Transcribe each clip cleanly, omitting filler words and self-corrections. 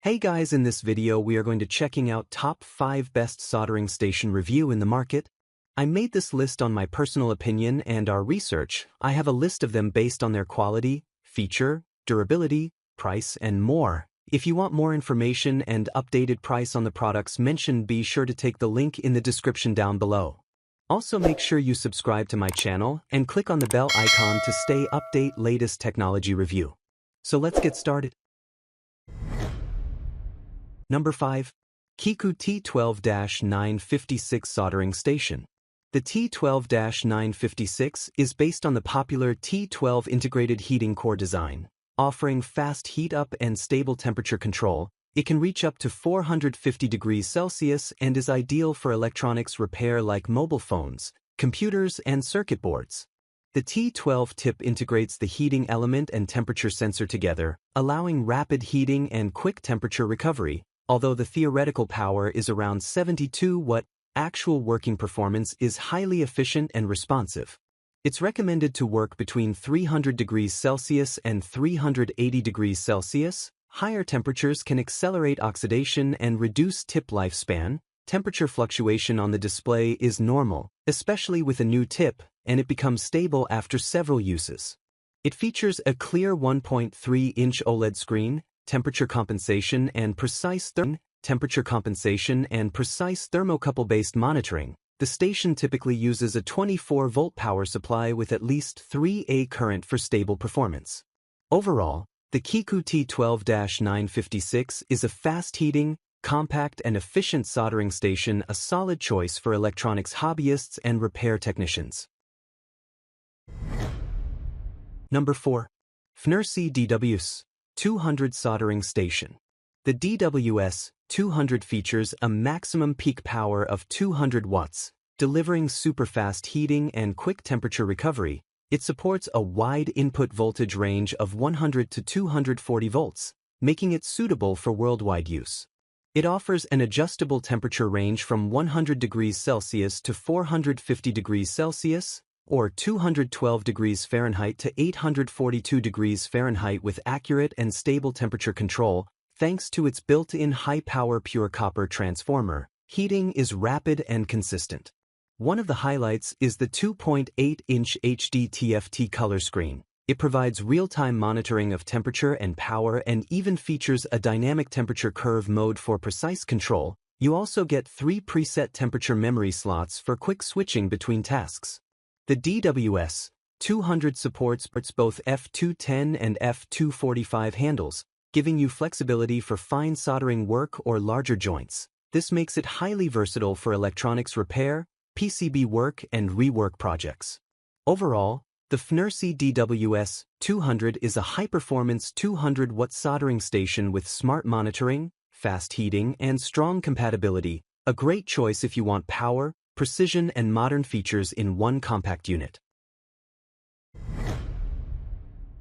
Hey guys, in this video we are going to checking out top 5 best soldering station review in the market. I made this list on my personal opinion and our research. I have a list of them based on their quality, feature, durability, price, and more. If you want more information and updated price on the products mentioned, be sure to take the link in the description down below. Also make sure you subscribe to my channel and click on the bell icon to stay update latest technology review. So let's get started. Number 5. Kiku T12-956 Soldering Station. The T12-956 is based on the popular T12 integrated heating core design. Offering fast heat up and stable temperature control, it can reach up to 450 degrees Celsius and is ideal for electronics repair like mobile phones, computers, and circuit boards. The T12 tip integrates the heating element and temperature sensor together, allowing rapid heating and quick temperature recovery. Although the theoretical power is around 72 watt, actual working performance is highly efficient and responsive. It's recommended to work between 300 degrees Celsius and 380 degrees Celsius. Higher temperatures can accelerate oxidation and reduce tip lifespan. Temperature fluctuation on the display is normal, especially with a new tip, and it becomes stable after several uses. It features a clear 1.3-inch OLED screen, temperature compensation and precise thermocouple-based monitoring. The station typically uses a 24-volt power supply with at least 3A current for stable performance. Overall, the Kiku T12-956 is a fast-heating, compact and efficient soldering station, a solid choice for electronics hobbyists and repair technicians. Number 4. FNRC DWS 200 Soldering Station. The DWS 200 features a maximum peak power of 200 watts, delivering super-fast heating and quick temperature recovery. It supports a wide input voltage range of 100 to 240 volts, making it suitable for worldwide use. It offers an adjustable temperature range from 100 degrees Celsius to 450 degrees Celsius, or 212 degrees Fahrenheit to 842 degrees Fahrenheit with accurate and stable temperature control. Thanks to its built-in high-power pure copper transformer, heating is rapid and consistent. One of the highlights is the 2.8-inch HD TFT color screen. It provides real-time monitoring of temperature and power and even features a dynamic temperature curve mode for precise control. You also get 3 preset temperature memory slots for quick switching between tasks. The DWS 200 supports both F210 and F245 handles, giving you flexibility for fine soldering work or larger joints. This makes it highly versatile for electronics repair, PCB work, and rework projects. Overall, the FNRC DWS 200 is a high-performance 200-watt soldering station with smart monitoring, fast heating, and strong compatibility, a great choice if you want power, precision, and modern features in one compact unit.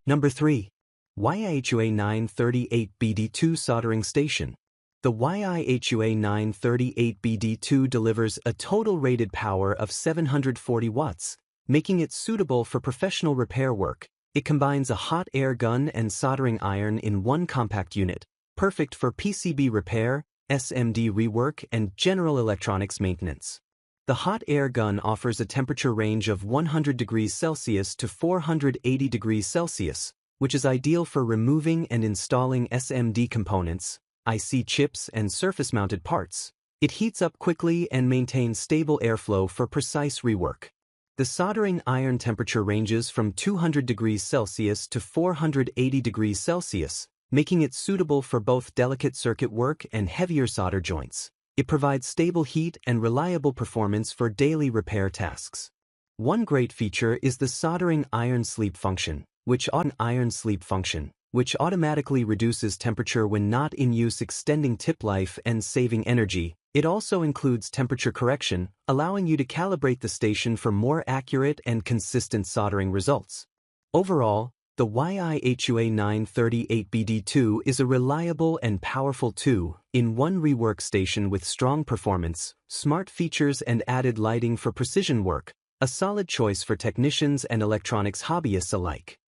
Number 3. YIHUA 938BD2 Soldering Station. The YIHUA 938BD2 delivers a total rated power of 740 watts, making it suitable for professional repair work. It combines a hot air gun and soldering iron in one compact unit, perfect for PCB repair, SMD rework, and general electronics maintenance. The hot air gun offers a temperature range of 100 degrees Celsius to 480 degrees Celsius, which is ideal for removing and installing SMD components, IC chips, and surface-mounted parts. It heats up quickly and maintains stable airflow for precise rework. The soldering iron temperature ranges from 200 degrees Celsius to 480 degrees Celsius, making it suitable for both delicate circuit work and heavier solder joints. It provides stable heat and reliable performance for daily repair tasks. One great feature is the soldering iron sleep function, which automatically reduces temperature when not in use, extending tip life and saving energy. It also includes temperature correction, allowing you to calibrate the station for more accurate and consistent soldering results. Overall, the YIHUA 938BD2 is a reliable and powerful 2-in-1 rework station with strong performance, smart features, and added lighting for precision work, a solid choice for technicians and electronics hobbyists alike.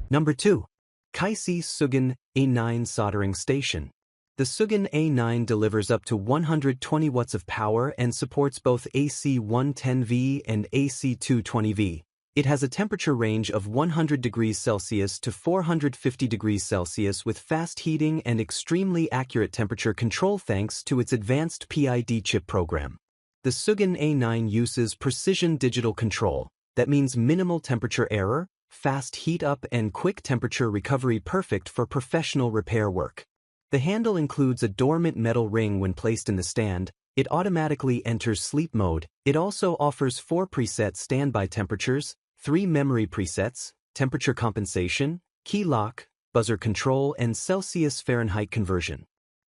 Number 2. Kaisi Sugan A9 Soldering Station. The Sugan A9 delivers up to 120 watts of power and supports both AC 110V and AC 220V. It has a temperature range of 100 degrees Celsius to 450 degrees Celsius with fast heating and extremely accurate temperature control thanks to its advanced PID chip program. The Sugan A9 uses precision digital control. That means minimal temperature error, fast heat up and quick temperature recovery, perfect for professional repair work. The handle includes a dormant metal ring when placed in the stand. It automatically enters sleep mode. It also offers 4 preset standby temperatures, 3 memory presets, temperature compensation, key lock, buzzer control and Celsius-Fahrenheit conversion.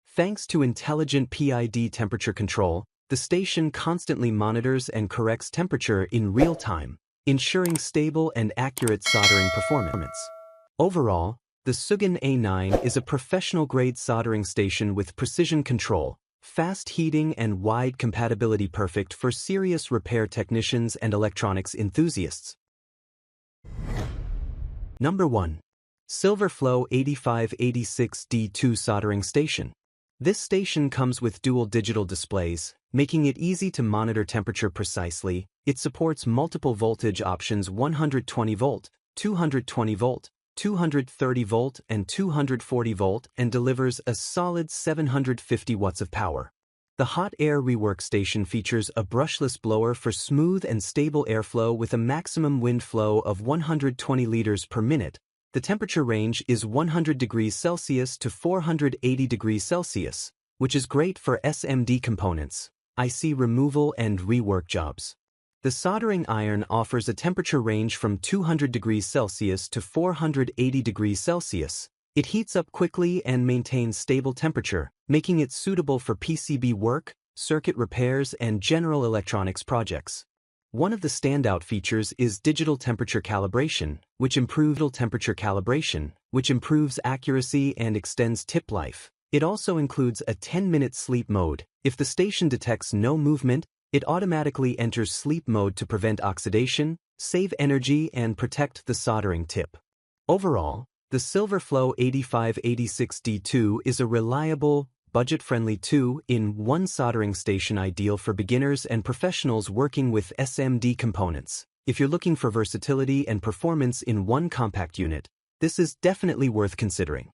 Thanks to intelligent PID temperature control, the station constantly monitors and corrects temperature in real time, ensuring stable and accurate soldering performance. Overall, the Sugan A9 is a professional-grade soldering station with precision control, fast heating and wide compatibility, perfect for serious repair technicians and electronics enthusiasts. Number 1. Silverflow 8586D2 Soldering Station. This station comes with dual digital displays, making it easy to monitor temperature precisely. It supports multiple voltage options: 120 volt, 220 volt, 230 volt and 240 volt, and delivers a solid 750 watts of power. The hot air rework station features a brushless blower for smooth and stable airflow with a maximum wind flow of 120 liters per minute. The temperature range is 100 degrees Celsius to 480 degrees Celsius, which is great for SMD components, IC removal and rework jobs. The soldering iron offers a temperature range from 200 degrees Celsius to 480 degrees Celsius. It heats up quickly and maintains stable temperature, making it suitable for PCB work, circuit repairs, and general electronics projects. One of the standout features is digital temperature calibration, which improves accuracy and extends tip life. It also includes a 10-minute sleep mode. If the station detects no movement, it automatically enters sleep mode to prevent oxidation, save energy, and protect the soldering tip. Overall, the Silverflow 8586D2 is a reliable, budget-friendly 2-in-1 soldering station, ideal for beginners and professionals working with SMD components. If you're looking for versatility and performance in one compact unit, this is definitely worth considering.